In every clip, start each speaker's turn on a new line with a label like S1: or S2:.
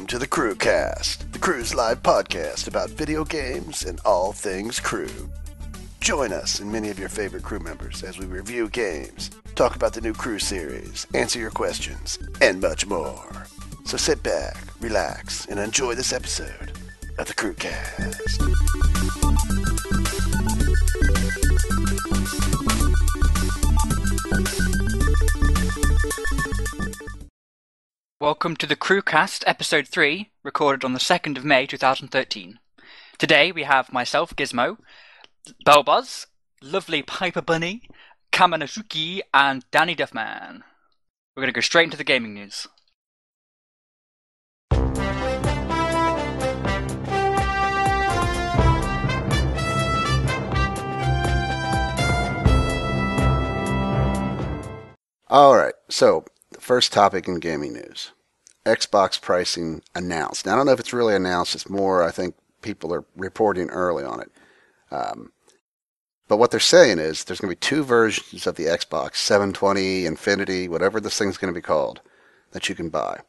S1: to the Crewcast, the Crew's live podcast about video games and all things Crew. Join us and many of your favorite crew members as we review games, talk about the new Crew series, answer your questions, and much more. So sit back, relax, and enjoy this episode of the Crewcast.
S2: Welcome to the Crewcast, Episode 3, recorded on the 2nd of May 2013. Today we have myself, Gizmo, Bellbuzz, lovely Piper Bunny, Kamanasuki, and Danny Duffman. We're going to go straight into the gaming news.
S1: Alright, so the first topic in gaming news. Xbox pricing announced. Now, I don't know if it's really announced. It's more, I think, people are reporting early on it. But what they're saying is there's going to be two versions of the Xbox, 720, Infinity, whatever this thing's going to be called, that you can buy.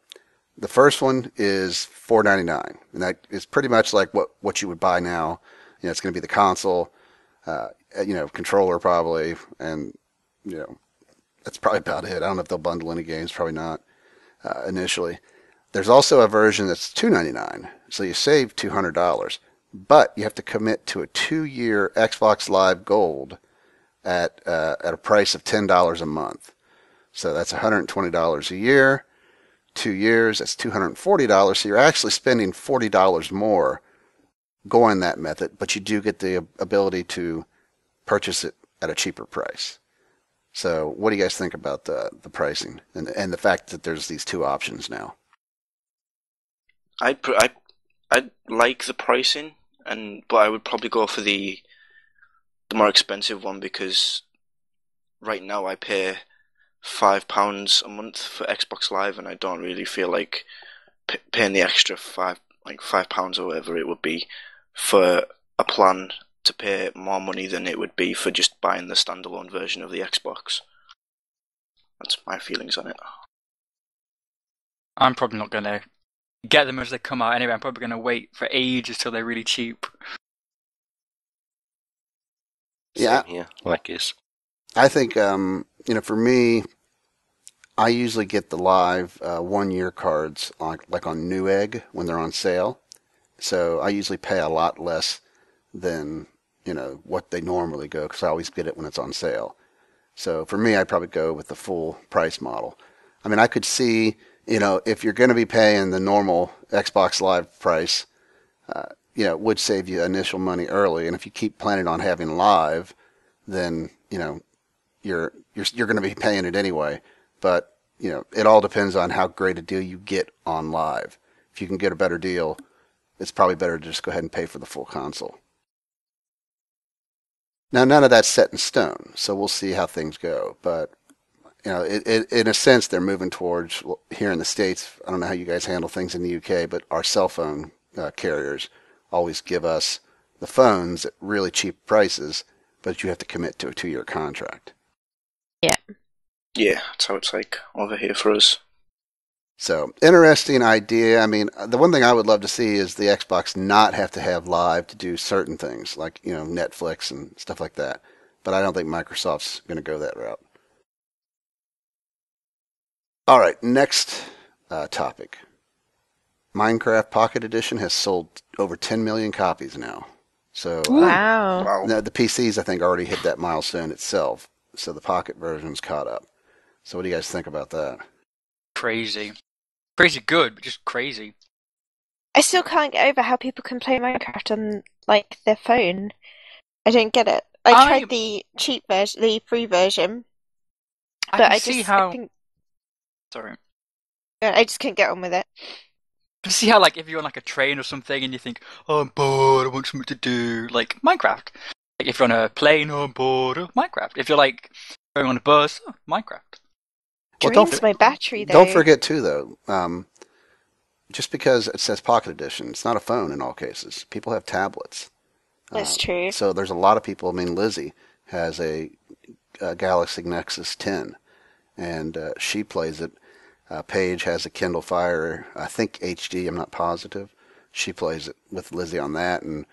S1: The first one is $499, and that is pretty much like what you would buy now. You know, it's going to be the console, controller probably, and, that's probably about it. I don't know if they'll bundle any games, probably not initially. There's also a version that's $299, so you save $200. But you have to commit to a 2-year Xbox Live Gold at a price of $10 a month. So that's $120 a year. 2 years, that's $240. So you're actually spending $40 more going that method, but you do get the ability to purchase it at a cheaper price. So what do you guys think about the pricing and the fact that there's these two options now?
S3: I like the pricing. But I would probably go for the more expensive one because right now I pay £5 a month for Xbox Live, and I don't really feel like paying the extra £5 or whatever it would be for a plan to pay more money than it would be for just buying the standalone version of the Xbox. That's my feelings on it.
S2: I'm probably not going to get them as they come out anyway. I'm probably going to wait for ages till they're really cheap.
S1: Yeah,
S3: like this.
S1: I think for me, I usually get the live 1-year cards like on Newegg when they're on sale. So I usually pay a lot less than what they normally go because I always get it when it's on sale. So for me, I'd probably go with the full price model. I mean, I could see. If you're going to be paying the normal Xbox Live price, it would save you initial money early. And if you keep planning on having Live, then, you're going to be paying it anyway. But, it all depends on how great a deal you get on Live. If you can get a better deal, it's probably better to just go ahead and pay for the full console. Now, none of that's set in stone, so we'll see how things go. But in a sense, they're moving towards, here in the States, I don't know how you guys handle things in the UK, but our cell phone carriers always give us the phones at really cheap prices, but you have to commit to a 2-year contract.
S4: Yeah.
S3: Yeah, that's how it's like over here for us.
S1: So, interesting idea. I mean, the one thing I would love to see is the Xbox not have to have Live to do certain things, like, Netflix and stuff like that. But I don't think Microsoft's going to go that route. All right, next topic. Minecraft Pocket Edition has sold over 10 million copies now. So
S4: wow.
S1: The PCs, I think, already hit that milestone itself. So the Pocket version's caught up. So what do you guys think about that?
S2: Crazy. Crazy good, but just crazy.
S4: I still can't get over how people can play Minecraft on, their phone. I don't get it. I tried the cheap version, the free version.
S2: I
S4: just couldn't get on with it.
S2: You see how, if you're on, a train or something and you think, oh, I'm bored, I want something to do, Minecraft. If you're on a plane, oh, I'm bored, oh, Minecraft. If you're, going on a bus, oh, Minecraft.
S4: Drains my battery, though.
S1: Don't forget, too, though, just because it says Pocket Edition, it's not a phone in all cases. People have tablets.
S4: That's true.
S1: So there's a lot of people, Lizzie has a Galaxy Nexus 10, and she plays it Paige has a Kindle Fire, I think HD, I'm not positive. She plays it with Lizzie on that, and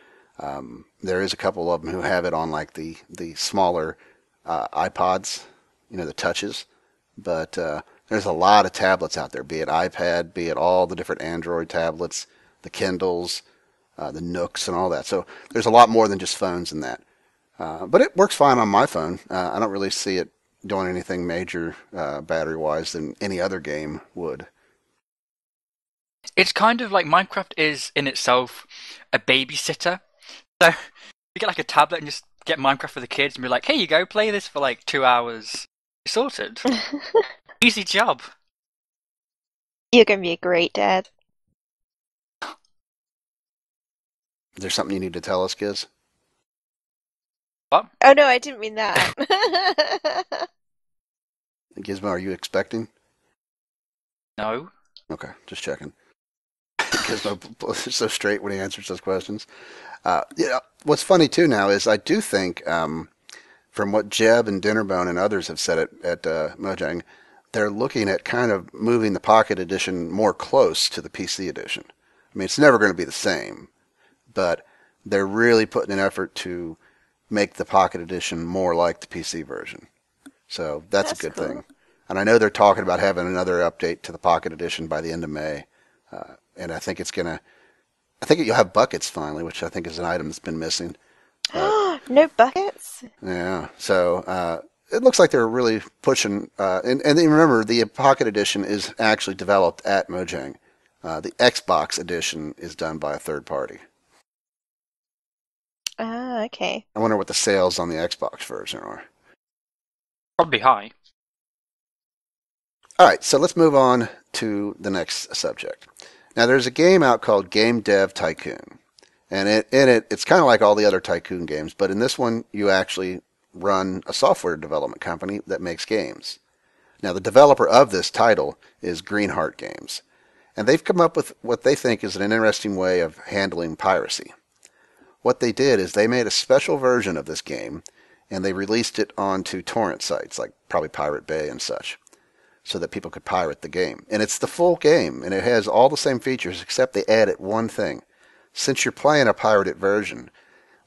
S1: there is a couple of them who have it on like the smaller iPods, the touches. But there's a lot of tablets out there, be it iPad, be it all the different Android tablets, the Kindles, the Nooks, and all that. So there's a lot more than just phones in that. But it works fine on my phone. I don't really see it doing anything major battery-wise than any other game would.
S2: It's kind of like Minecraft is in itself a babysitter. So you get like a tablet and just get Minecraft for the kids and be like, here you go, play this for like 2 hours. You're sorted. Easy job.
S4: You're going to be a great dad.
S1: Is there something you need to tell us, Giz?
S2: What?
S4: Oh no, I didn't mean that.
S1: Gizmo, are you expecting?
S2: No.
S1: Okay, just checking. Gizmo is so straight when he answers those questions. What's funny too now is I do think, from what Jeb and Dinnerbone and others have said at Mojang, they're looking at kind of moving the Pocket Edition more close to the PC Edition. I mean, it's never going to be the same, but they're really putting an effort to make the Pocket Edition more like the PC version. So that's a good thing. And I know they're talking about having another update to the Pocket Edition by the end of May. And I think you'll have buckets finally, which I think is an item that's been missing.
S4: No buckets?
S1: Yeah. So it looks like they're really pushing. And remember, the Pocket Edition is actually developed at Mojang. The Xbox Edition is done by a third party.
S4: Ah, okay.
S1: I wonder what the sales on the Xbox version are.
S2: Probably high.
S1: All right, so let's move on to the next subject. Now, there's a game out called Game Dev Tycoon. And it's kind of like all the other Tycoon games, but in this one, you actually run a software development company that makes games. Now, the developer of this title is Greenheart Games. And they've come up with what they think is an interesting way of handling piracy. What they did is they made a special version of this game, and they released it onto torrent sites, like probably Pirate Bay and such, so that people could pirate the game. And it's the full game, and it has all the same features, except they added one thing. Since you're playing a pirated version,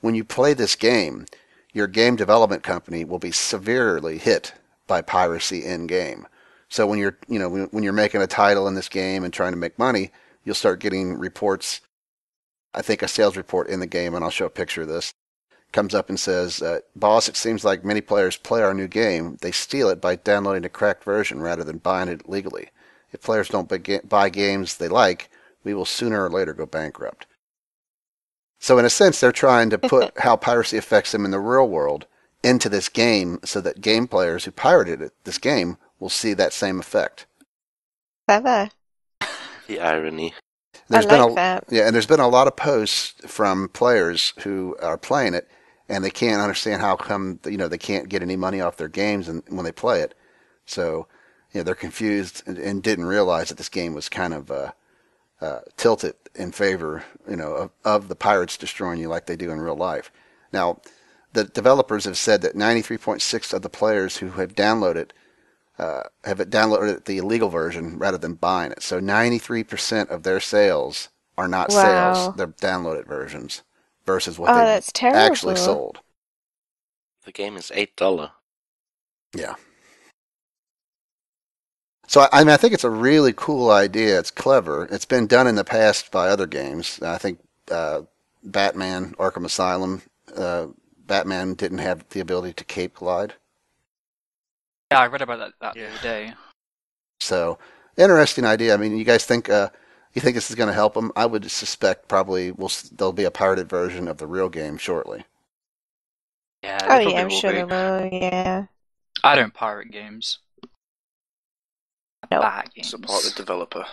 S1: when you play this game, your game development company will be severely hit by piracy in-game. So when you're making a title in this game and trying to make money, you'll start getting reports. I think a sales report in the game, and I'll show a picture of this, comes up and says, boss, it seems like many players play our new game. They steal it by downloading a cracked version rather than buying it legally. If players don't buy games they like, we will sooner or later go bankrupt. So in a sense, they're trying to put how piracy affects them in the real world into this game so that game players who pirated this game will see that same effect.
S4: Clever.
S5: The irony.
S1: There's
S4: I like that.
S1: Yeah, and there's been a lot of posts from players who are playing it, and they can't understand how come they can't get any money off their games when they play it. So they're confused and didn't realize that this game was kind of tilted in favor of the pirates destroying you like they do in real life. Now, the developers have said that 93.6% of the players who have downloaded the illegal version rather than buying it. So 93% of their sales are not sales; they're downloaded versions versus what they actually sold.
S5: The game is $8.
S1: Yeah. So I think it's a really cool idea. It's clever. It's been done in the past by other games. I think Batman: Arkham Asylum. Batman didn't have the ability to cape glide.
S2: Yeah, I read about that the other day.
S1: So, interesting idea. I mean, you guys think you think this is going to help them? I would suspect probably there'll be a pirated version of the real game shortly.
S2: Yeah.
S4: Oh yeah, I'm sure there will. Yeah.
S2: I don't pirate games.
S4: No.
S2: Bad games.
S3: Support the developer.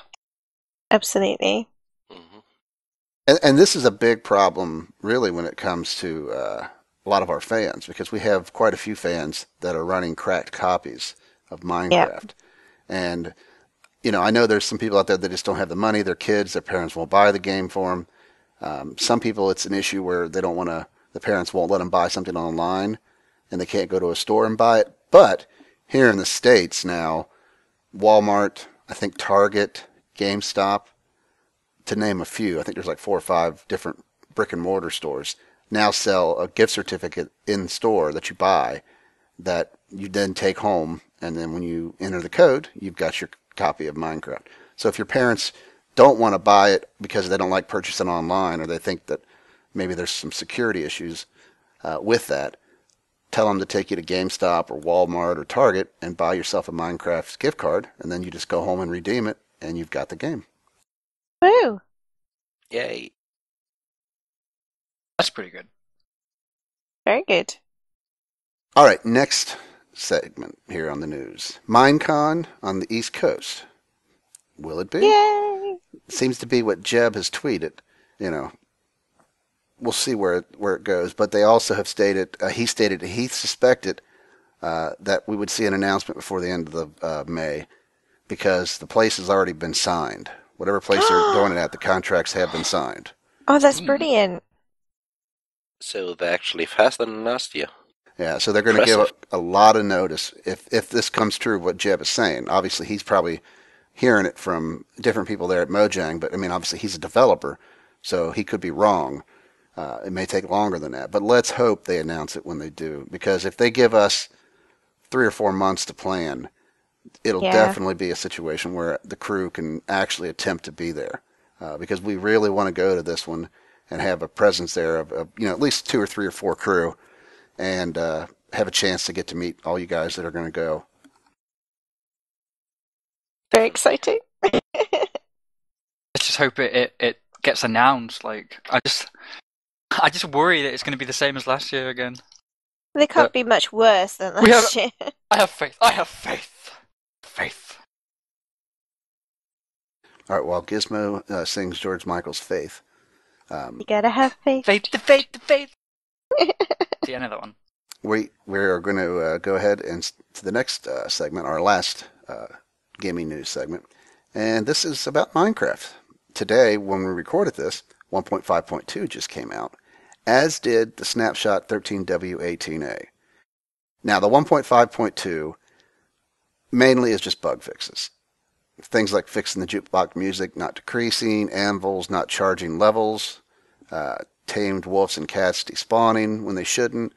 S4: Absolutely.
S5: Mm-hmm.
S1: And this is a big problem, really, when it comes to a lot of our fans, because we have quite a few fans that are running cracked copies of Minecraft.
S4: Yep.
S1: And, I know there's some people out there that just don't have the money. Their kids, their parents won't buy the game for them. Some people, it's an issue where they don't want to, the parents won't let them buy something online, and they can't go to a store and buy it. But here in the States now, Walmart, I think Target, GameStop, to name a few. I think there's like 4 or 5 different brick and mortar stores now sell a gift certificate in store that you buy that you then take home, and then when you enter the code, you've got your copy of Minecraft. So if your parents don't want to buy it because they don't like purchasing online, or they think that maybe there's some security issues with that, tell them to take you to GameStop or Walmart or Target and buy yourself a Minecraft gift card, and then you just go home and redeem it, and you've got the game.
S4: Woo!
S5: Yay.
S2: That's pretty good.
S4: Very good.
S1: All right, next segment here on the news. Minecon on the East Coast. Will it be?
S4: Yay!
S1: Seems to be what Jeb has tweeted. You know, we'll see where it goes. But they also have stated, he suspected that we would see an announcement before the end of the May, because the place has already been signed. Whatever place they're going it at, the contracts have been signed.
S4: Oh, that's brilliant.
S5: So they're actually faster than last year.
S1: Yeah, so they're going to give a lot of notice if this comes true, what Jeb is saying. Obviously, he's probably hearing it from different people there at Mojang, but I mean, obviously, he's a developer, so he could be wrong. It may take longer than that, but let's hope they announce it when they do, because if they give us 3 or 4 months to plan, it'll definitely be a situation where the crew can actually attempt to be there, because we really want to go to this one and have a presence there of at least 2 or 3 or 4 crew, and have a chance to get to meet all you guys that are going to go.
S4: Very exciting.
S2: Let's just hope it gets announced. Like, I just worry that it's going to be the same as last year again.
S4: They can't be much worse than last year.
S2: I have faith. I have faith. Faith.
S1: All right, while Gizmo sings George Michael's Faith.
S4: You gotta have faith.
S2: Faith, the faith, the faith. See, another one.
S1: We are going to go ahead and to the next segment, our last gaming news segment, and this is about Minecraft. Today, when we recorded this, 1.5.2 just came out, as did the Snapshot 13W18A. Now, the 1.5.2 mainly is just bug fixes. Things like fixing the jukebox music not decreasing, anvils not charging levels, tamed wolves and cats despawning when they shouldn't.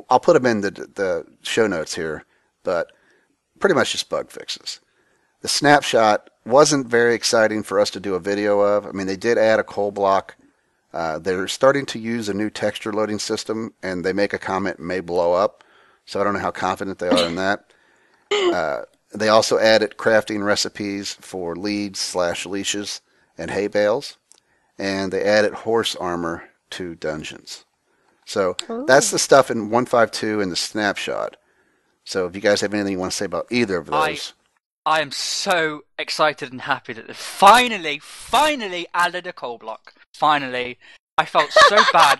S1: I'll put them in the show notes here, but pretty much just bug fixes. The Snapshot wasn't very exciting for us to do a video of. I mean, they did add a coal block. They're starting to use a new texture loading system, and they make a comment may blow up, so I don't know how confident they are in that. They also added crafting recipes for leads/leashes and hay bales, and they added horse armor to dungeons. So that's the stuff in 1.5.2 and the Snapshot. So if you guys have anything you want to say about either of those.
S2: I am so excited and happy that they finally added a coal block. Finally. I felt so bad.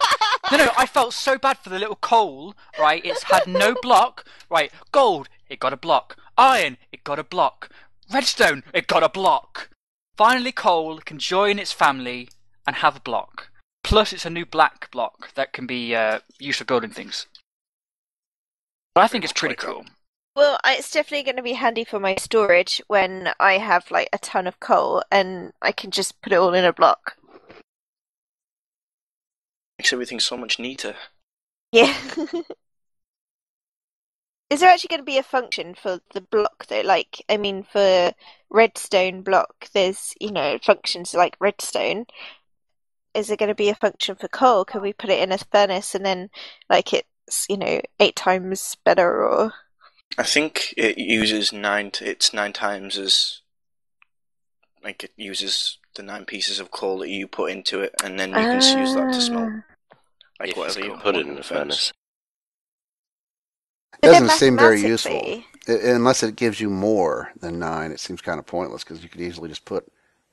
S2: No, I felt so bad for the little coal, right? It's had no block, right? Gold, it got a block. Iron, it got a block. Redstone, it got a block. Finally, coal can join its family and have a block. Plus, it's a new black block that can be used for building things. But I think it's pretty cool.
S4: Well, it's definitely going to be handy for my storage when I have like a ton of coal and I can just put it all in a block.
S3: Makes everything so much neater.
S4: Yeah. Is there actually going to be a function for the block though? Like, I mean, for redstone block, there's, functions like redstone. Is there going to be a function for coal? Can we put it in a furnace and then, like, it's, 8 times better, or?
S3: I think it uses it's 9 times as, like, it uses the 9 pieces of coal that you put into it, and then you can use that to smelt, like, whatever you
S5: put it in the furnace.
S1: It doesn't seem very useful. Unless it gives you more than 9, it seems kind of pointless, because you could easily just put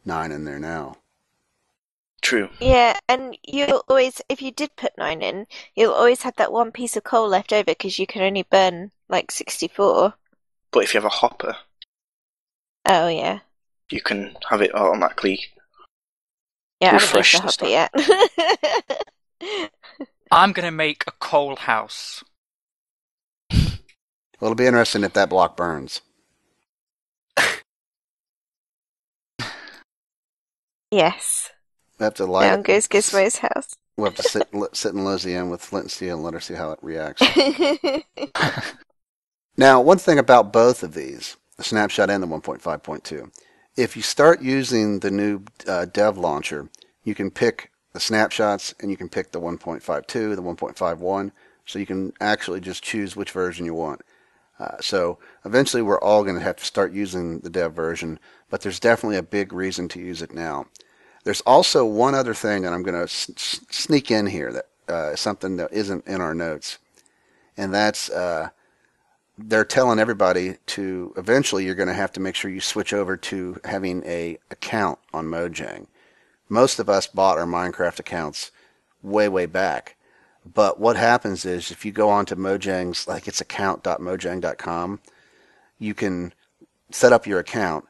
S1: 9 in there now.
S3: True.
S4: Yeah, and you'll always, if you did put 9 in, you'll always have that one piece of coal left over, because you can only burn, like, 64.
S3: But if you have a hopper...
S4: Oh, yeah.
S3: You can have it automatically
S4: refresh
S3: the
S4: hopper yet.
S2: I'm going to make a coal house.
S1: Well, it'll be interesting if that block burns.
S4: Yes.
S1: We have to light
S4: Down
S1: it.
S4: goes Gizmo's house.
S1: We'll have to sit in Lizzie in with Flint and Steel and let her see how it reacts. Now, one thing about both of these, the Snapshot and the 1.5.2, if you start using the new dev launcher, you can pick the snapshots and you can pick the 1.52, the 1.51, so you can actually just choose which version you want. So eventually we're all going to have to start using the dev version, but there's definitely a big reason to use it now. There's also one other thing that I'm going to sneak in here that something that isn't in our notes, and that's they're telling everybody to eventually you're going to have to make sure you switch over to having a account on Mojang. Most of us bought our Minecraft accounts way back. But what happens is if you go onto Mojang's, like it's account.mojang.com, you can set up your account,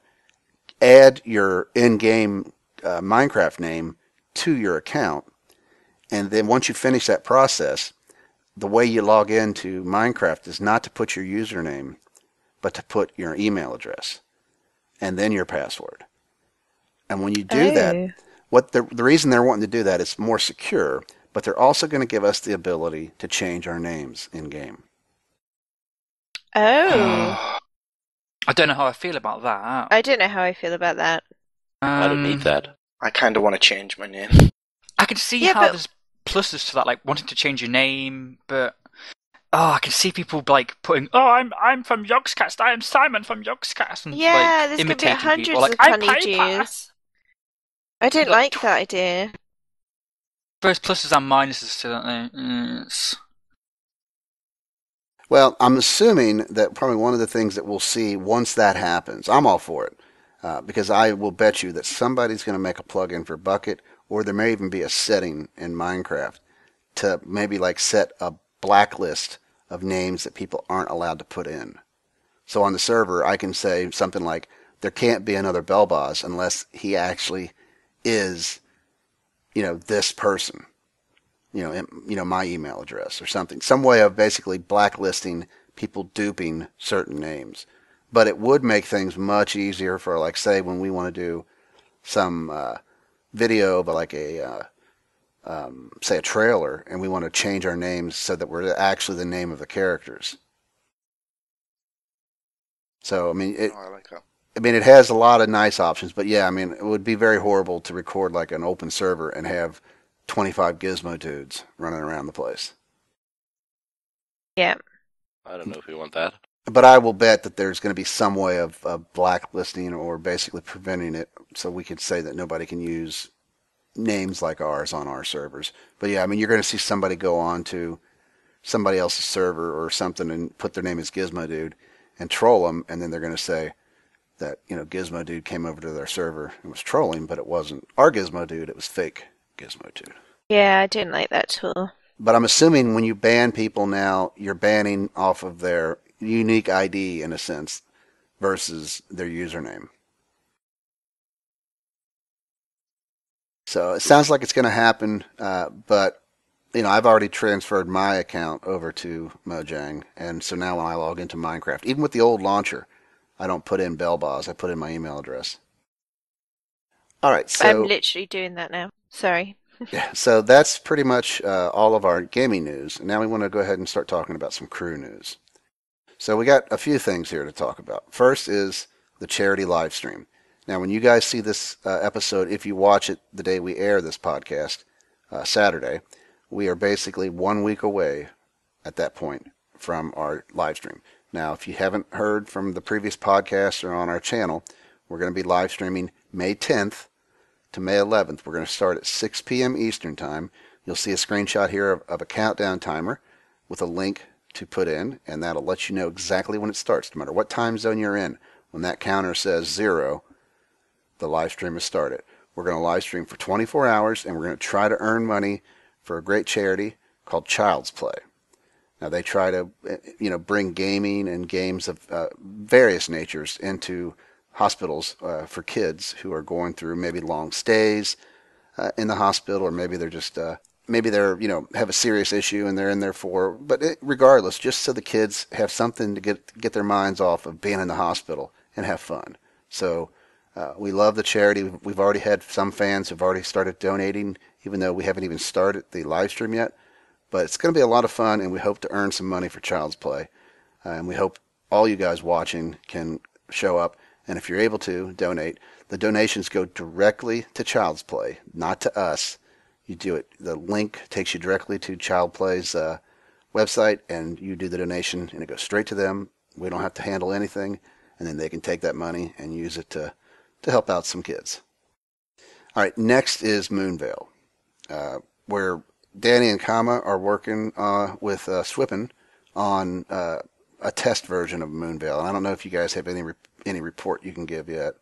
S1: add your in-game Minecraft name to your account, and then once you finish that process, the way you log into Minecraft is not to put your username, but to put your email address and then your password. And when you do that, what the reason they're wanting to do that is more secure, but they're also going to give us the ability to change our names in-game.
S4: Oh.
S2: I don't know how I feel about that.
S4: I don't know how I feel about that.
S5: I don't need that.
S3: I kind of want to change my name.
S2: I can see how there's pluses to that, like wanting to change your name, but I can see people like putting, I'm from Yogscast, I am Simon from Yogscast, and
S4: yeah,
S2: like,
S4: there's going to be
S2: imitating
S4: hundreds
S2: people, like,
S4: of
S2: I'm
S4: honeydews. I don't like that idea.
S2: There's pluses and minuses to that.
S1: Well, I'm assuming that probably one of the things that we'll see once that happens, I'm all for it, because I will bet you that somebody's going to make a plugin for Bucket, or there may even be a setting in Minecraft to maybe like set a blacklist of names that people aren't allowed to put in. So on the server, I can say something like, there can't be another Belboz unless he actually is, this person. My email address or something. Some way of basically blacklisting people duping certain names. But it would make things much easier for, like, say, when we want to do some video of like say a trailer, and we want to change our names so that we're actually the name of the characters. So, I mean,
S3: I like that.
S1: I mean, it has a lot of nice options, but yeah, I mean, it would be very horrible to record like an open server and have 25 gizmo dudes running around the place.
S4: Yeah.
S5: I don't know if we want that.
S1: But I will bet that there's going to be some way of blacklisting or basically preventing it, so we could say that nobody can use names like ours on our servers. But yeah, I mean, you're going to see somebody go on to somebody else's server or something and put their name as Gizmo Dude and troll them, and then they're going to say that, Gizmo Dude came over to their server and was trolling, but it wasn't our Gizmo Dude, it was fake Gizmo Dude.
S4: Yeah, I didn't like that at all.
S1: But I'm assuming when you ban people now, you're banning off of their unique ID in a sense versus their username. So it sounds like it's going to happen, but I've already transferred my account over to Mojang, and so now when I log into Minecraft, even with the old launcher, I don't put in Belboz, I put in my email address. All right, so
S4: I'm literally doing that now. Sorry.
S1: Yeah, so that's pretty much all of our gaming news. Now we want to go ahead and start talking about some crew news. So we got a few things here to talk about. First is the charity live stream. Now, when you guys see this episode, if you watch it the day we air this podcast, Saturday, we are basically 1 week away at that point from our live stream. Now, if you haven't heard from the previous podcast or on our channel, we're going to be live streaming May 10th to May 11th. We're going to start at 6 p.m. Eastern Time. You'll see a screenshot here of a countdown timer with a link to put in, and that'll let you know exactly when it starts. No matter what time zone you're in, when that counter says 0, the live stream has started. We're going to live stream for 24 hours, and we're going to try to earn money for a great charity called Child's Play. Now, they try to bring gaming and games of various natures into hospitals for kids who are going through maybe long stays in the hospital, or maybe they're just have a serious issue and they're in there regardless, just so the kids have something to get their minds off of being in the hospital and have fun. So We love the charity. We've already had some fans who've already started donating, even though we haven't even started the live stream yet. But it's going to be a lot of fun, and we hope to earn some money for Child's Play. And we hope all you guys watching can show up. And if you're able to donate, the donations go directly to Child's Play, not to us. You do it. The link takes you directly to Child Play's website, and you do the donation, and it goes straight to them. We don't have to handle anything, and then they can take that money and use it to help out some kids. All right, next is Moonveil, where Danny and Kama are working with Swippen on a test version of Moonveil. And I don't know if you guys have any report you can give yet.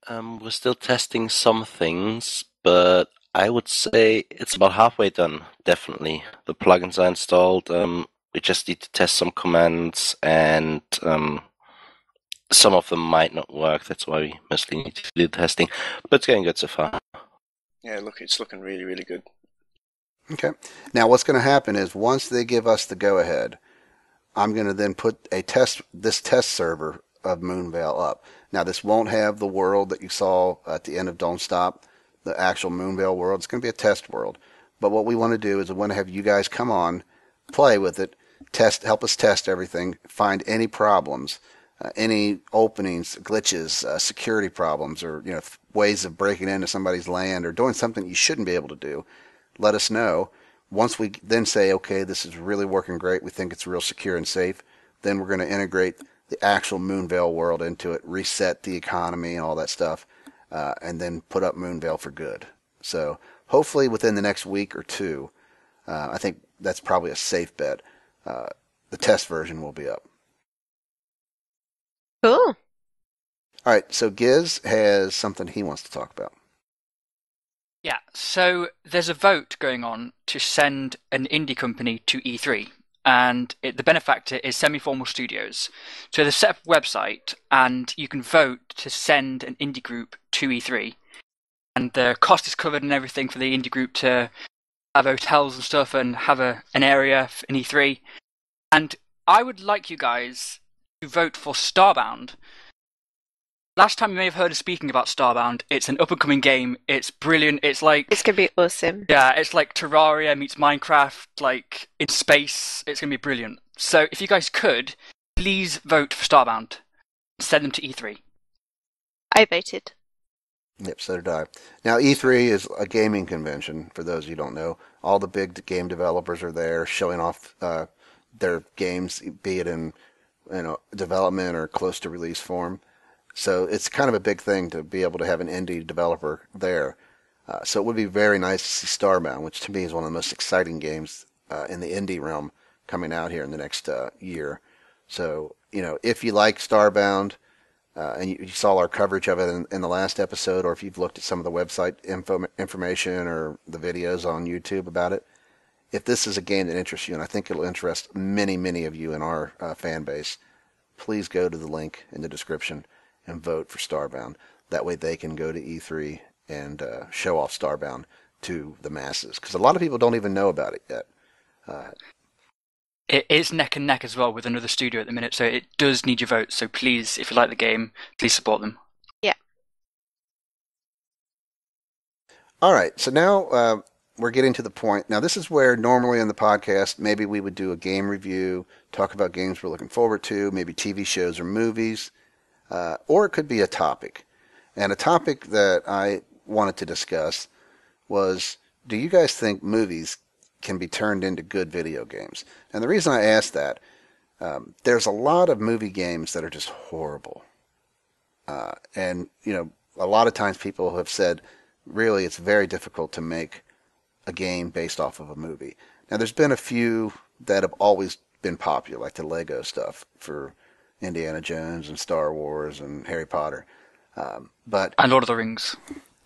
S5: We're still testing some things, but I would say it's about halfway done, definitely. The plugins are installed. We just need to test some commands, and some of them might not work. That's why we mostly need to do the testing. But it's getting good so far.
S3: Yeah, look, it's looking really, really good.
S1: Okay. Now what's going to happen is once they give us the go-ahead, I'm going to then put this test server of Moonveil up. Now this won't have the world that you saw at the end of Don't Stop, the actual Moonveil world. It's going to be a test world. But what we want to do is we want to have you guys come on, play with it, help us test everything, find any problems, any openings, glitches, security problems, or ways of breaking into somebody's land or doing something you shouldn't be able to do. Let us know. Once we then say, okay, this is really working great, we think it's real secure and safe, then we're going to integrate the actual Moonveil world into it, reset the economy and all that stuff, and then put up Moonveil for good. So hopefully within the next week or two, I think that's probably a safe bet, the test version will be up.
S4: Cool.
S1: All right, so Giz has something he wants to talk about.
S2: Yeah, so there's a vote going on to send an indie company to E3, and the benefactor is Semi-Formal Studios. So there's a set up website, and you can vote to send an indie group to E3, and the cost is covered and everything for the indie group to have hotels and stuff and have an area in E3. And I would like you guys to vote for Starbound. Last time you may have heard us speaking about Starbound. It's an up-and-coming game. It's brilliant. It's like...
S4: It's going to be awesome.
S2: Yeah, it's like Terraria meets Minecraft, like in space. It's going to be brilliant. So if you guys could, please vote for Starbound. Send them to E3.
S4: I voted.
S1: Yep, so did I. Now, E3 is a gaming convention, for those you don't know. All the big game developers are there showing off their games, be it in development or close to release form. So it's kind of a big thing to be able to have an indie developer there. So it would be very nice to see Starbound, which to me is one of the most exciting games in the indie realm coming out here in the next year. So, if you like Starbound, and you saw our coverage of it in the last episode, or if you've looked at some of the website information or the videos on YouTube about it, if this is a game that interests you, and I think it'll interest many, many of you in our fan base, please go to the link in the description and vote for Starbound. That way they can go to E3 and show off Starbound to the masses. Because a lot of people don't even know about it yet.
S2: It is neck and neck as well with another studio at the minute, so it does need your vote. So please, if you like the game, please support them.
S4: Yeah.
S1: All right, so now we're getting to the point. Now this is where normally on the podcast, maybe we would do a game review, talk about games we're looking forward to, maybe TV shows or movies. Or it could be a topic. And a topic that I wanted to discuss was, do you guys think movies can be turned into good video games? And the reason I asked that, there's a lot of movie games that are just horrible. And, a lot of times people have said, really, it's very difficult to make a game based off of a movie. Now, there's been a few that have always been popular, like the Lego stuff for Indiana Jones and Star Wars and Harry Potter, and
S2: Lord of the Rings.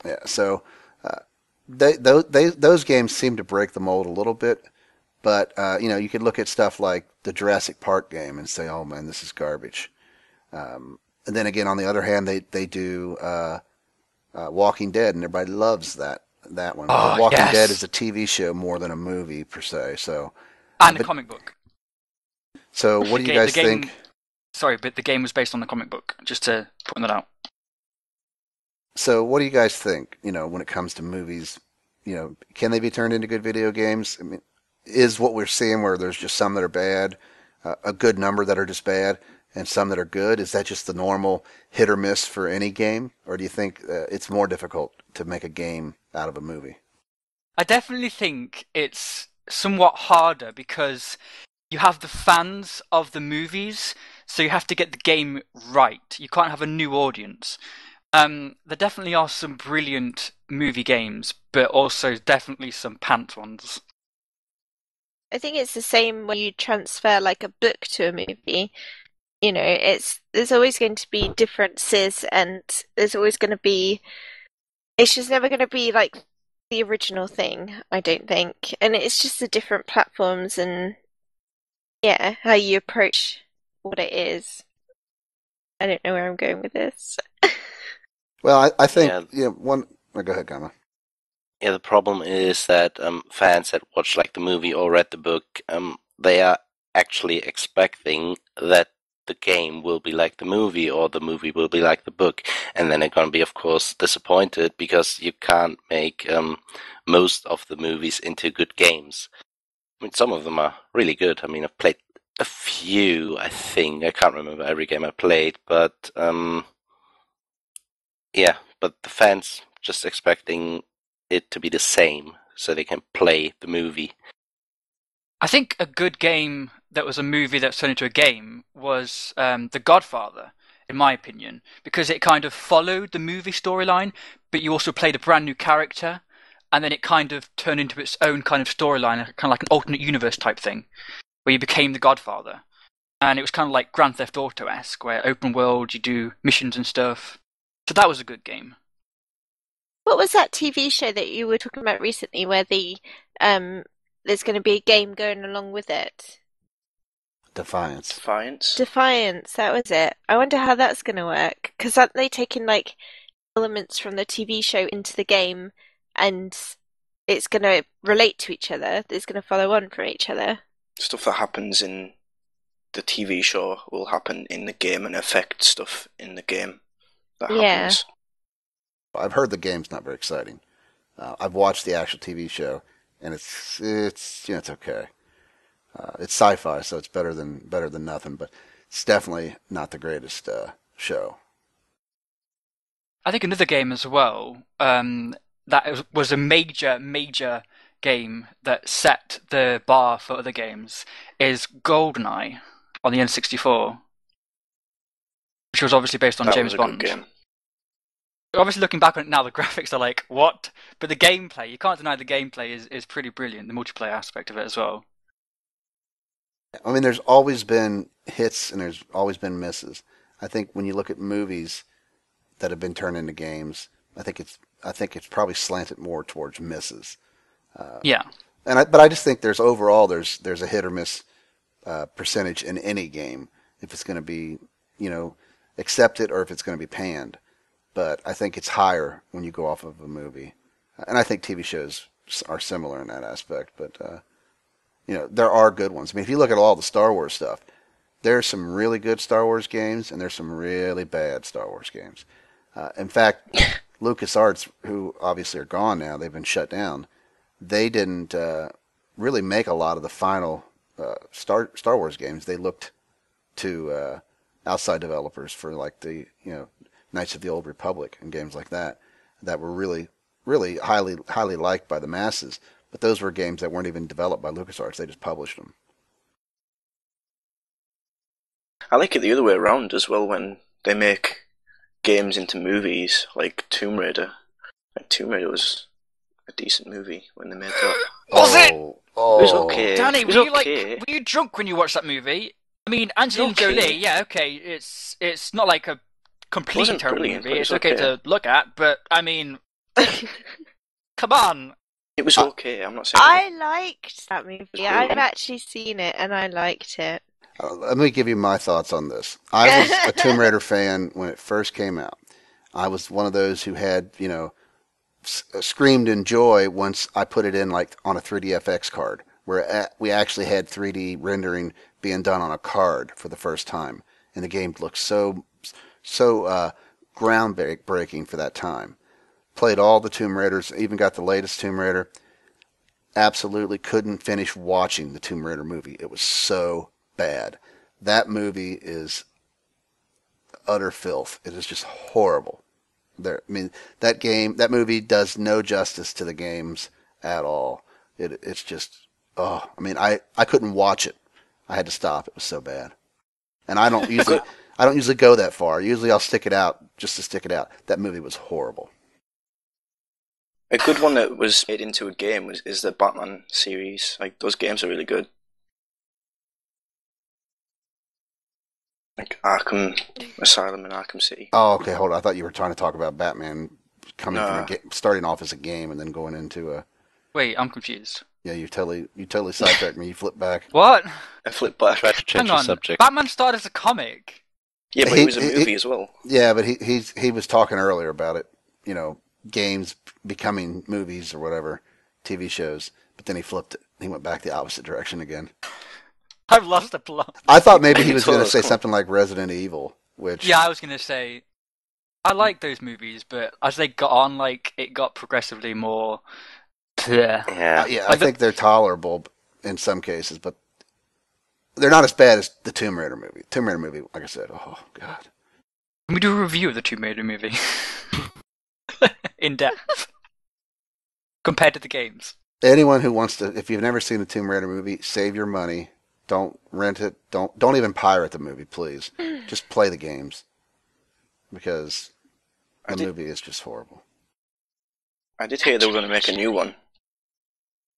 S1: Yeah, so those games seem to break the mold a little bit, but you could look at stuff like the Jurassic Park game and say, "Oh man, this is garbage." And then again, on the other hand, they do Walking Dead, and everybody loves that one.
S2: Oh,
S1: Walking
S2: yes.
S1: Dead is a TV show more than a movie per se. So
S2: And the comic book.
S1: So what do you guys think?
S2: Sorry, but the game was based on the comic book, just to point that out.
S1: So what do you guys think, when it comes to movies? Can they be turned into good video games? I mean, is what we're seeing where there's just some that are bad, a good number that are just bad, and some that are good? Is that just the normal hit or miss for any game? Or do you think it's more difficult to make a game out of a movie?
S2: I definitely think it's somewhat harder because you have the fans of the movies, so you have to get the game right. You can't have a new audience. There definitely are some brilliant movie games, but also definitely some pants ones.
S4: I think it's the same when you transfer like a book to a movie. There's always going to be differences, and there's always going to be. It's just never going to be like the original thing, I don't think. And it's just the different platforms and yeah, how you approach what it is. I don't know where I'm going with this.
S1: Well, I think
S5: Yeah.
S1: one. Oh, go ahead, Gamma.
S5: Yeah, the problem is that fans that watch like the movie or read the book, they are actually expecting that the game will be like the movie or the movie will be like the book, and then they're gonna be, of course, disappointed because you can't make most of the movies into good games. I mean, some of them are really good. I mean, I've played a few. I think I can't remember every game I played, but yeah, but the fans just expecting it to be the same so they can play the movie.
S2: I think a good game that was a movie that turned into a game was The Godfather, in my opinion, because it kind of followed the movie storyline, but you also played a brand new character, and then it kind of turned into its own kind of storyline, kind of like an alternate universe type thing, where you became the Godfather. And it was kind of like Grand Theft Auto-esque, where open world, you do missions and stuff. So that was a good game.
S4: What was that TV show that you were talking about recently where there's going to be a game going along with it?
S1: Defiance.
S4: Defiance, that was it. I wonder how that's going to work. Because aren't they taking like elements from the TV show into the game and it's going to relate to each other? It's going to follow on from each other.
S3: Stuff that happens in the TV show will happen in the game and affect stuff in the game that happens.
S1: I've heard the game's not very exciting. I've watched the actual TV show, and it's okay. It's sci-fi, so it's better than nothing, but it's definitely not the greatest show.
S2: I think another game as well, was a major game that set the bar for other games, is GoldenEye on the N64, which was obviously based on
S3: That
S2: James
S3: was a
S2: Bond.
S3: good game.
S2: Obviously, looking back on it now, the graphics are like, what? But the gameplay, you can't deny the gameplay is pretty brilliant, the multiplayer aspect of it as well.
S1: I mean, there's always been hits and there's always been misses. I think when you look at movies that have been turned into games, I think it's probably slanted more towards misses.
S2: Yeah.
S1: But I just think there's a hit or miss percentage in any game if it's going to be accepted or if it's going to be panned. But I think it's higher when you go off of a movie, and I think TV shows are similar in that aspect. But there are good ones. I mean, if you look at all the Star Wars stuff, there's some really good Star Wars games, and there's some really bad Star Wars games. In fact, LucasArts, who obviously are gone now, they've been shut down. They didn't really make a lot of the final Star Wars games. They looked to outside developers for like the Knights of the Old Republic and games like that were really highly liked by the masses. But those were games that weren't even developed by LucasArts. They just published them.
S3: I like it the other way around as well when they make games into movies, like Tomb Raider. Like Tomb Raider was a decent movie when they made that.
S2: Was it?
S1: Oh,
S3: It was okay.
S2: Danny,
S3: It was okay.
S2: were you drunk when you watched that movie? I mean, Angelina Jolie, yeah, okay, it's not like a completely
S3: Wasn't
S2: terrible
S3: brilliant,
S2: movie.
S3: but
S2: It's
S3: it's
S2: okay
S3: okay.
S2: to look at, but I mean, come on.
S3: It was okay. I'm not saying.
S4: I liked that movie.
S3: It's
S4: I've
S3: brilliant.
S4: actually seen it and I liked it.
S1: let me give you my thoughts on this. I was a Tomb Raider fan when it first came out. I was one of those who had, screamed in joy once I put it in like on a 3DFX card, where we actually had 3D rendering being done on a card for the first time, and the game looked so groundbreaking for that time. Played all the Tomb Raiders, even got the latest Tomb Raider. Absolutely couldn't finish watching the Tomb Raider movie. It was so bad. That movie is utter filth. It is just horrible. That movie does no justice to the games at all. It's just, I couldn't watch it. I had to stop. It was so bad. And I don't usually go that far. Usually I'll stick it out just to stick it out. That movie was horrible.
S3: A good one that was made into a game is the Batman series. Like, those games are really good. Like Arkham Asylum and Arkham City.
S1: Oh, okay, hold on. I thought you were trying to talk about Batman coming from starting off as a game and then going into a...
S2: Wait, I'm confused.
S1: Yeah, you totally sidetracked me. You flipped back.
S2: What?
S3: I flipped back.
S5: Try to change
S2: Hang
S5: the
S2: on.
S5: subject.
S2: Batman started as a comic.
S3: Yeah, but it was a movie as well.
S1: Yeah, but he was talking earlier about it. You know, games becoming movies or whatever, TV shows. But then he flipped it. He went back the opposite direction again.
S2: I've lost the plot.
S1: I thought maybe he was going to say something like Resident Evil, which...
S2: Yeah, I was going to say, I like those movies, but as they got on, like, it got progressively more...
S5: Yeah.
S1: I think they're tolerable in some cases, but they're not as bad as the Tomb Raider movie. Tomb Raider movie, like I said, oh, God.
S2: Can we do a review of the Tomb Raider movie? In depth. Compared to the games.
S1: Anyone who wants to, if you've never seen the Tomb Raider movie, save your money. Don't rent it. Don't even pirate the movie, please. Just play the games. Because the movie is just horrible.
S3: I did hear they were going to make a new one.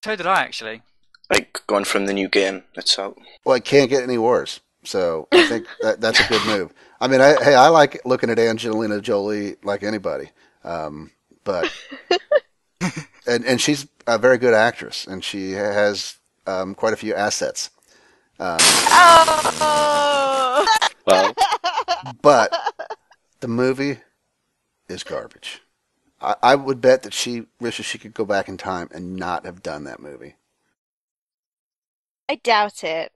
S2: So did I, actually.
S3: Like, going from the new game that's out.
S1: Well, it can't get any worse. So I think that's a good move. I mean, I like looking at Angelina Jolie like anybody. But and she's a very good actress, and she has quite a few assets.
S5: Well,
S1: but the movie is garbage. I would bet that she wishes she could go back in time and not have done that movie.
S4: I doubt it.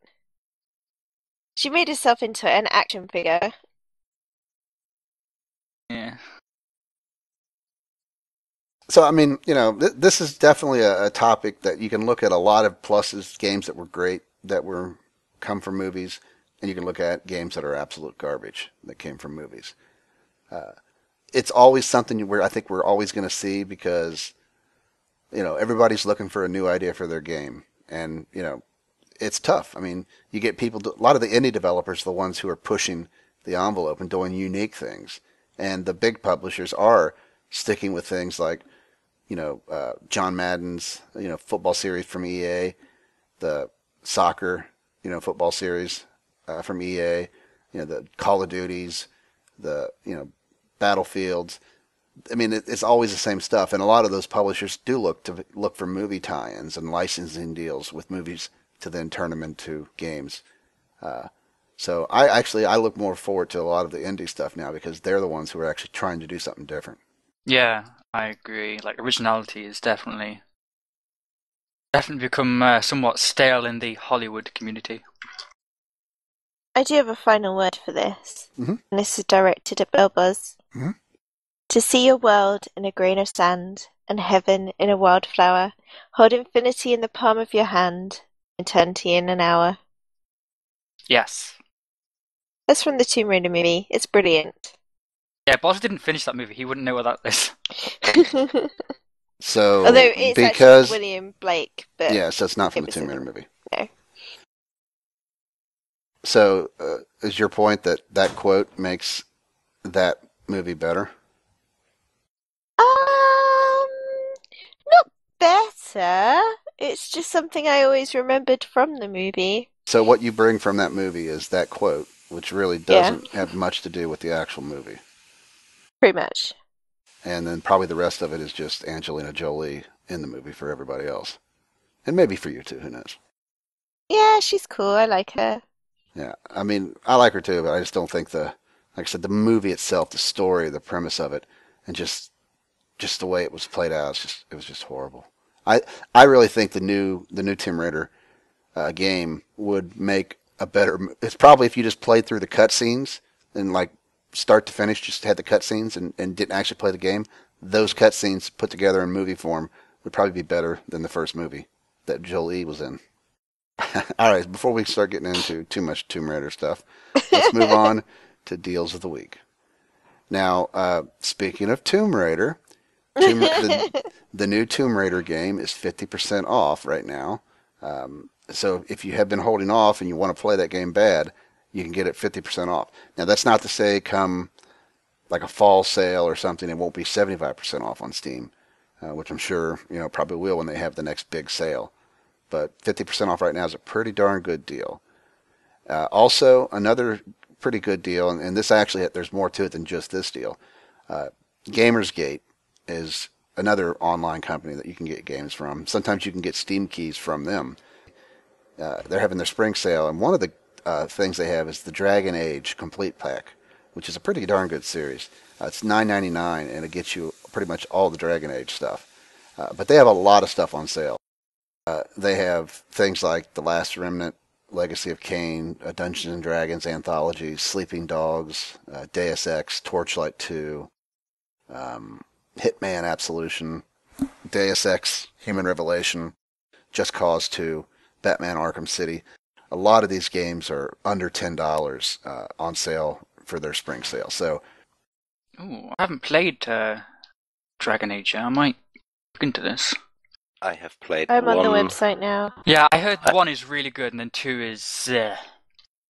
S4: She made herself into an action figure.
S2: Yeah.
S1: So, I mean, you know, this is definitely a topic that you can look at a lot of pluses, games that were great, that were come from movies, and you can look at games that are absolute garbage that came from movies. It's always something where I think we're always going to see because, you know, everybody's looking for a new idea for their game. And, you know, it's tough. I mean, you get people, a lot of the indie developers are the ones who are pushing the envelope and doing unique things. And the big publishers are sticking with things like, you know, John Madden's, you know, football series from EA, the soccer, you know, football series from EA, you know, the Call of Duties, the, you know, Battlefields. I mean, it's always the same stuff, and a lot of those publishers do look for movie tie-ins and licensing deals with movies to then turn them into games. So I look more forward to a lot of the indie stuff now because they're the ones who are actually trying to do something different.
S2: Yeah, I agree. Like, originality is definitely become somewhat stale in the Hollywood community.
S4: I do have a final word for this.
S1: Mm-hmm.
S4: And this is directed at Bilbuz.
S1: Mm-hmm.
S4: To see your world in a grain of sand, and heaven in a wildflower, hold infinity in the palm of your hand, eternity in an hour.
S2: Yes.
S4: That's from the Tomb Raider movie. It's brilliant.
S2: Yeah, Boz didn't finish that movie. He wouldn't know what that is.
S1: So,
S4: Although it's
S1: because
S4: actually William Blake, but
S1: yeah, so it's not from
S4: it
S1: the
S4: was
S1: Tomb
S4: in
S1: Raider
S4: the-
S1: movie.
S4: no.
S1: So, is your point that quote makes that movie better?
S4: Not better. It's just something I always remembered from the movie.
S1: So what you bring from that movie is that quote, which really doesn't have much to do with the actual movie.
S4: Pretty much.
S1: And then probably the rest of it is just Angelina Jolie in the movie for everybody else. And maybe for you too, who knows?
S4: Yeah, she's cool. I like her.
S1: Yeah, I mean, I like her too, but I just don't think like I said, the movie itself, the story, the premise of it, and just the way it was played out, it was just horrible. I really think the new Tomb Raider game would make a better. It's probably if you just played through the cutscenes and like start to finish, just had the cutscenes and didn't actually play the game, those cutscenes put together in movie form would probably be better than the first movie that Jolie was in. All right, before we start getting into too much Tomb Raider stuff, let's move on to deals of the week. Now, speaking of Tomb Raider, the new Tomb Raider game is 50% off right now. So if you have been holding off and you want to play that game bad, you can get it 50% off. Now, that's not to say come like a fall sale or something, it won't be 75% off on Steam, which I'm sure probably will when they have the next big sale. But 50% off right now is a pretty darn good deal. Also, another pretty good deal, and this actually, there's more to it than just this deal. Gamersgate is another online company that you can get games from. Sometimes you can get Steam keys from them. They're having their spring sale, and one of the things they have is the Dragon Age Complete Pack, which is a pretty darn good series. It's $9.99, and it gets you pretty much all the Dragon Age stuff. But they have a lot of stuff on sale. They have things like The Last Remnant, Legacy of Kain, Dungeons & Dragons Anthology, Sleeping Dogs, Deus Ex, Torchlight 2, Hitman Absolution, Deus Ex, Human Revelation, Just Cause 2, Batman Arkham City. A lot of these games are under $10 on sale for their spring sale. So,
S2: Ooh, I haven't played Dragon Age yet. I might look into this.
S5: I have played
S4: I'm
S5: one.
S4: on the website now.
S2: Yeah, I heard 1 is really good, and then 2 is...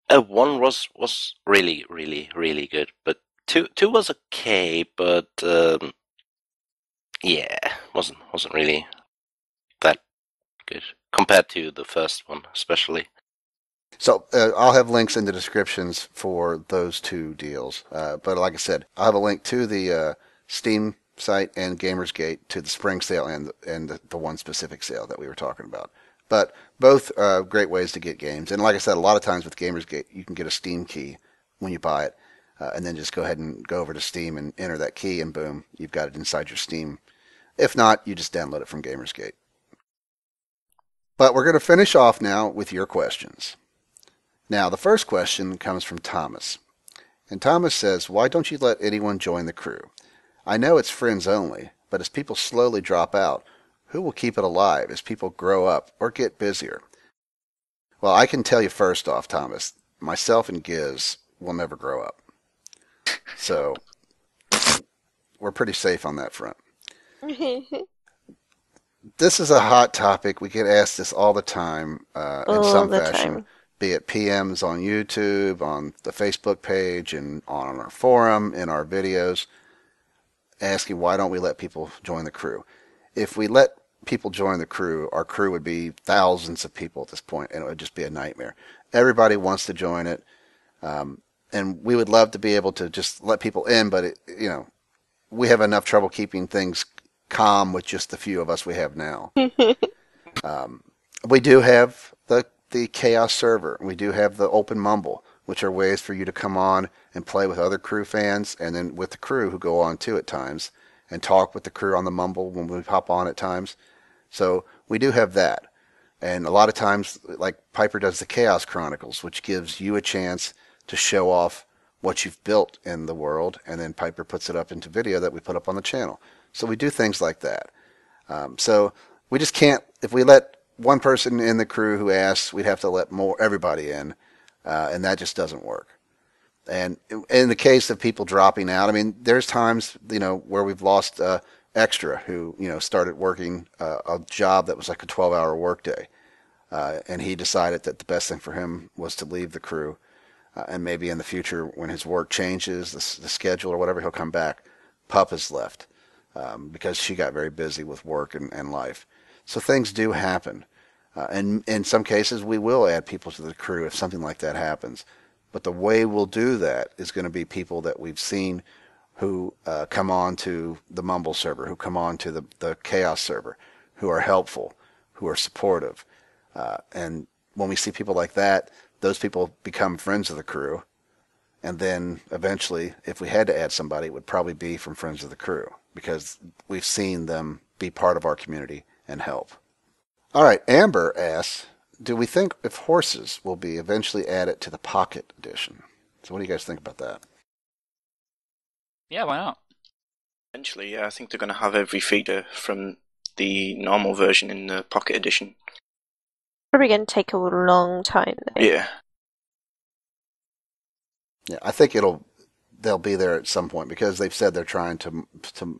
S5: 1 was really, really, really good, but 2 was okay, but yeah, wasn't really that good compared to the first one, especially.
S1: So I'll have links in the descriptions for those two deals. But like I said, I'll have a link to the Steam site and Gamersgate to the spring sale and the one specific sale that we were talking about. But both great ways to get games. And like I said, a lot of times with Gamersgate, you can get a Steam key when you buy it, and then just go ahead and go over to Steam and enter that key, and boom, you've got it inside your Steam. If not, you just download it from Gamersgate. But we're going to finish off now with your questions. Now, the first question comes from Thomas. And Thomas says, why don't you let anyone join the crew? I know it's friends only, but as people slowly drop out, who will keep it alive as people grow up or get busier? Well, I can tell you first off, Thomas, myself and Giz will never grow up. So, we're pretty safe on that front. This is a hot topic. We get asked this all the time in some fashion. Be it PMs on YouTube, on the Facebook page, and on our forum, in our videos, asking why don't we let people join the crew. If we let people join the crew, our crew would be thousands of people at this point, and it would just be a nightmare. Everybody wants to join it, and we would love to be able to just let people in, but we have enough trouble keeping things calm with just the few of us we have now. We do have the Chaos server. We do have the Open Mumble, which are ways for you to come on and play with other crew fans, and then with the crew who go on too at times, and talk with the crew on the Mumble when we hop on at times. So we do have that. And a lot of times, like Piper does the Chaos Chronicles, which gives you a chance to show off what you've built in the world, and then Piper puts it up into video that we put up on the channel. So we do things like that. So we just can't, if we let one person in the crew who asks, we'd have to let everybody in, and that just doesn't work. And in the case of people dropping out, I mean, there's times, where we've lost Extra, who, started working a job that was like a 12-hour workday. And he decided that the best thing for him was to leave the crew. And maybe in the future, when his work changes, the schedule or whatever, he'll come back. Pup has left because she got very busy with work and life. So things do happen. And in some cases, we will add people to the crew if something like that happens. But the way we'll do that is going to be people that we've seen who come on to the Mumble server, who come on to the Chaos server, who are helpful, who are supportive. And when we see people like that, those people become friends of the crew. And then eventually, if we had to add somebody, it would probably be from friends of the crew, because we've seen them be part of our community and help. All right, Amber asks, do we think if horses will be eventually added to the Pocket Edition? So what do you guys think about that?
S2: Yeah, why not?
S3: Eventually, yeah, I think they're going to have every feature from the normal version in the Pocket Edition.
S4: Probably going to take a long time, though.
S3: Yeah.
S1: Yeah, I think they'll be there at some point because they've said they're trying to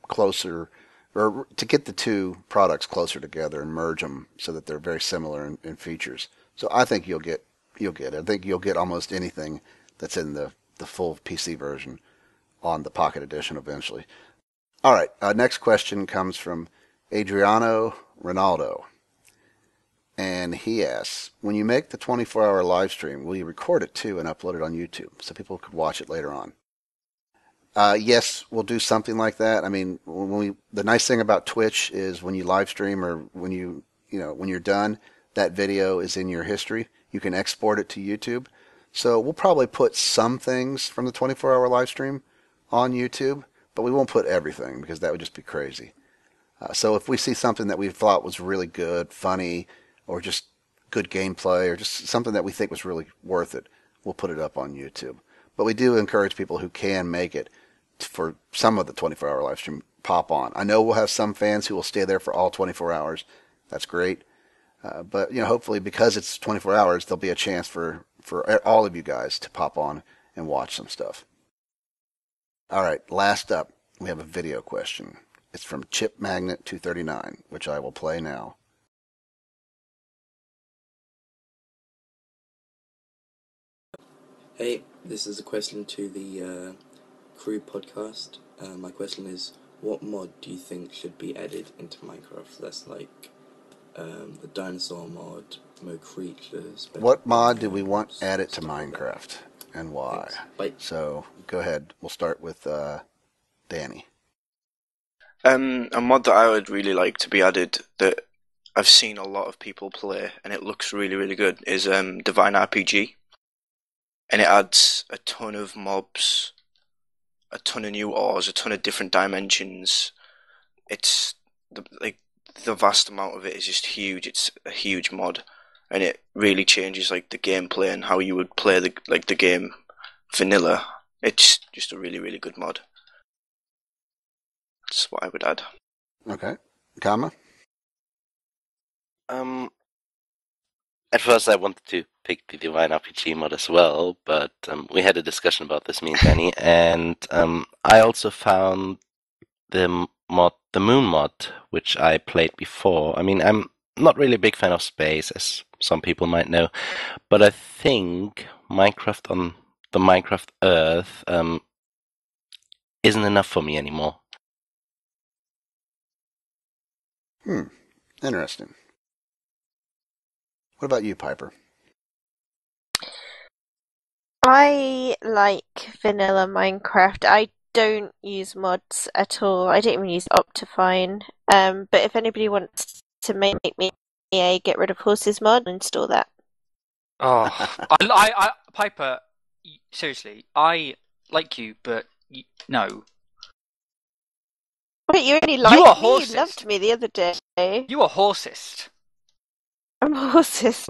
S1: closer or to get the two products closer together and merge them so that they're very similar in features. So I think you'll get it. I think you'll get almost anything that's in the full PC version on the Pocket Edition eventually. All right, next question comes from Adriano Ronaldo. And he asks, when you make the 24-hour live stream, will you record it too and upload it on YouTube so people could watch it later on? Yes, we'll do something like that. I mean, the nice thing about Twitch is when you live stream or when when you're done, that video is in your history. You can export it to YouTube. So we'll probably put some things from the 24-hour live stream on YouTube, but we won't put everything because that would just be crazy. So if we see something that we thought was really good, funny, or just good gameplay, or just something that we think was really worth it, we'll put it up on YouTube. But we do encourage people who can make it for some of the 24-hour live stream, pop on. I know we'll have some fans who will stay there for all 24 hours. That's great. But hopefully because it's 24 hours, there'll be a chance for all of you guys to pop on and watch some stuff. All right, last up, we have a video question. It's from Chip Magnet 239, which I will play now.
S6: Hey, this is a question to the Crew podcast. My question is, what mod do you think should be added into Minecraft? That's like the dinosaur mod, Mo Creatures.
S1: What mod do we want added to Minecraft and why?
S6: Bye.
S1: So go ahead. We'll start with Danny.
S3: A mod that I would really like to be added that I've seen a lot of people play and it looks really, really good is Divine RPG. And it adds a ton of mobs, a ton of new ores, a ton of different dimensions. It's the vast amount of it is just huge. It's a huge mod, and it really changes like the gameplay and how you would play the game vanilla. It's just a really, really good mod. That's what I would add.
S1: Okay. Kama?
S5: At first I wanted to pick the Divine RPG mod as well, but we had a discussion about this, me and Danny, and I also found the Moon mod, which I played before. I mean, I'm not really a big fan of space, as some people might know, but I think Minecraft on the Minecraft Earth isn't enough for me anymore.
S1: Interesting. What about you, Piper?
S4: I like vanilla Minecraft. I don't use mods at all. I don't even use Optifine. But if anybody wants to make me a get rid of horses mod, I'll install that.
S2: Oh, Piper, seriously, I like you, but no.
S4: Wait, you only
S2: You
S4: liked
S2: are
S4: me?
S2: horsist.
S4: You loved me the other day.
S2: You are horsist.
S4: I'm horses.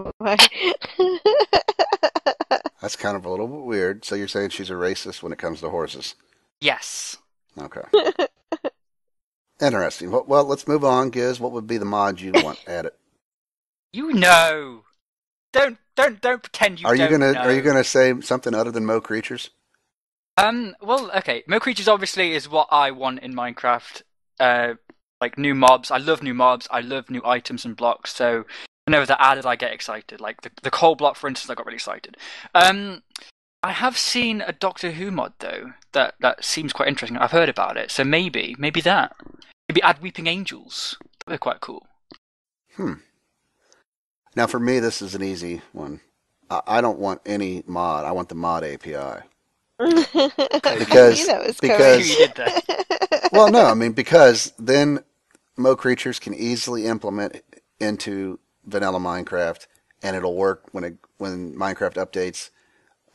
S1: That's kind of a little bit weird. So you're saying she's a racist when it comes to horses?
S2: Yes.
S1: Okay. Interesting. Well, let's move on, Giz. What would be the mod you'd want added?
S2: You know. Don't pretend you
S1: Are you
S2: don't know.
S1: Are you gonna say something other than Mo Creatures?
S2: Well, okay. Mo Creatures obviously is what I want in Minecraft. Like new mobs. I love new mobs. I love new items and blocks. So whenever they're added, I get excited. Like the coal block, for instance, I got really excited. I have seen a Doctor Who mod though that seems quite interesting. I've heard about it. So maybe that. Maybe add Weeping Angels. That'd be quite cool.
S1: Now, for me, this is an easy one. I don't want any mod. I want the mod API.
S4: Because
S2: You did that.
S1: Well, no, I mean because then Mo Creatures can easily implement into vanilla Minecraft, and it'll work when Minecraft updates.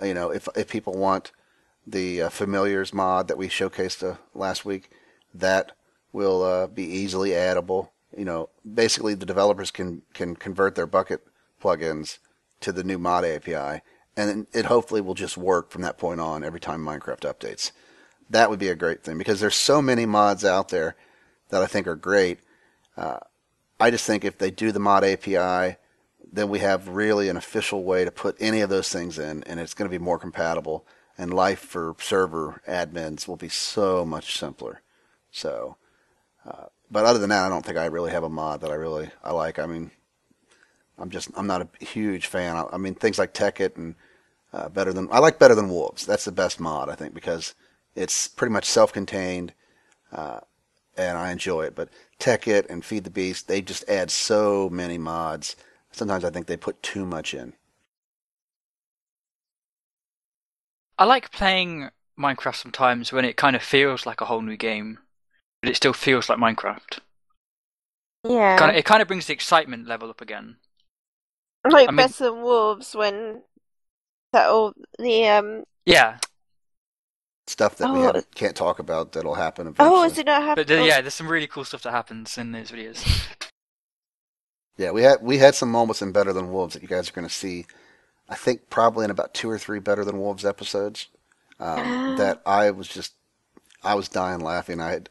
S1: If people want the familiars mod that we showcased last week, that will be easily addable. Basically the developers can convert their bucket plugins to the new mod API, and it hopefully will just work from that point on every time Minecraft updates. That would be a great thing because there's so many mods out there that I think are great. I just think if they do the mod API, then we have really an official way to put any of those things in, and it's going to be more compatible. And life for server admins will be so much simpler. So, but other than that, I don't think I really have a mod that I like. I mean, I'm not a huge fan. I mean, things like Tekkit and I like Better Than Wolves. That's the best mod, I think, because it's pretty much self-contained, and I enjoy it. But Tekkit and Feed the Beast, they just add so many mods. Sometimes I think they put too much in.
S2: I like playing Minecraft sometimes when it kind of feels like a whole new game, but it still feels like Minecraft.
S4: Yeah.
S2: It kind of brings the excitement level up again.
S4: Like
S2: I mean-
S4: Better Than Wolves when that all the
S2: Yeah,
S1: Stuff that we
S4: Oh.
S1: can't talk about that'll happen eventually.
S4: Oh, is it not happening?
S2: but yeah, there's some really cool stuff that happens in those videos.
S1: Yeah, we had some moments in Better Than Wolves that you guys are going to see. I think probably in about 2 or 3 Better Than Wolves episodes. That I was dying laughing. I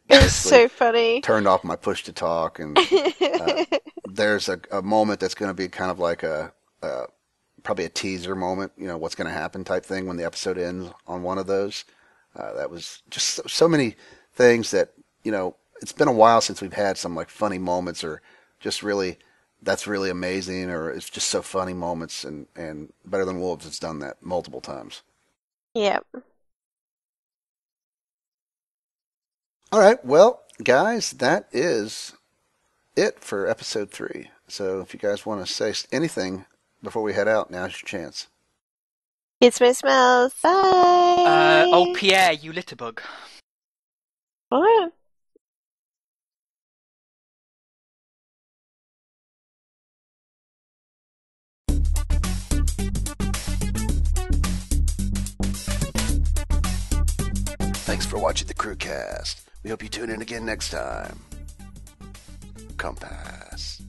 S4: It's so funny.
S1: turned off my push to talk, and there's a moment that's going to be kind of like probably a teaser moment, what's going to happen type thing when the episode ends on one of those. That was just so many things that, it's been a while since we've had some like funny moments or just really, that's really amazing, or it's just so funny moments, and Better Than Wolves has done that multiple times.
S4: Yeah.
S1: All right, well, guys, that is it for episode 3. So if you guys want to say anything before we head out, now's your chance.
S4: Kiss my smells. Bye.
S2: Oh, Pierre, you litterbug.
S4: What?
S1: Thanks for watching the Crewcast. We hope you tune in again next time. Compass.